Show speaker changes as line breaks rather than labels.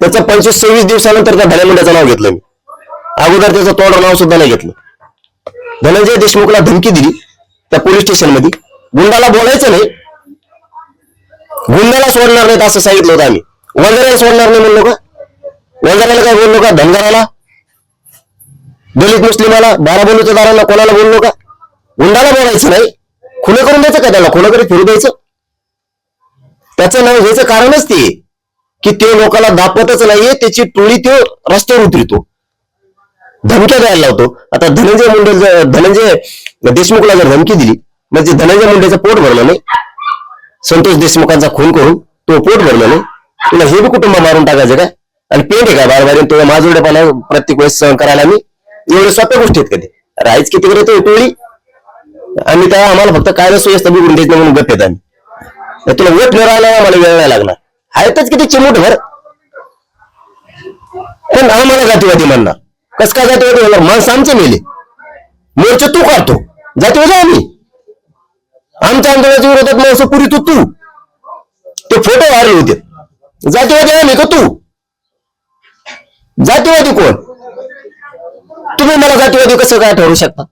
त्याचं 25-26 दिवसानंतर त्या धन्या मुंड्याचं नाव घेतलं मी. अगोदर त्याचं तोंड नाव सुद्धा नाही घेतलं. धनंजय देशमुखला धमकी दिली त्या पोलीस स्टेशन मध्ये. गुंडाला बोलायचं नाही, गुंडाला सोडणार नाहीत असं सांगितलं होतं आम्ही. वंजाऱ्याला सोडणार नाही म्हणलो का? वंजाऱ्याला काय बोललो का? धनगराला, दलित मुस्लिमाला, बाराबोलीदारांना कोणाला बोललो का? गुंडाला बोलायचं नाही. खुलं करून द्यायचं का त्याला? खुलं करी फिरू द्यायचं? त्याचं नाव घ्यायचं कारणच ते की ते लोकांना दापतच नाहीये, त्याची टोळी तो रस्त्यावर उतरतो, धमक्या द्यायला लावतो. आता धनंजय देशमुखला जर धमकी दिली म्हणजे धनंजय मुंडेचं पोट भरलं नाही, संतोष देशमुखांचा खून करून तो पोट भरलं नाही, तुला हे बी कुटुंब मारून टाकायचं काय? आणि पेंट आहे का बारबारी तुला माझोडेपणा प्रत्येक वेळेस सहन करायला? मी एवढ्या सोप्या गोष्टी आहेत कधी राहायच किती करतो टोळी. आम्ही काय आम्हाला फक्त काय सुव्यवस्था बिघडून द्यायचं म्हणून गप्प येत आम्ही. तुला वोट मिळायला आम्हाला वेळ नाही लागणार. आहेतच किती चिमूट भर, पण आम्हाला जातीवादी म्हणणार. कस काय जातीवादी म्हणणार? माणसं आमचे मेले, मोर्चे तू काढतो, जातीवादी आम्ही. आमच्या आंदोलनाच्या विरोधात माणसं पुरी तू ते फोटो व्हायरल होते. जातीवादी आम्ही का तू? जातीवादी कोण? तुम्ही मला जातीवादी कसं काय ठरवू शकता?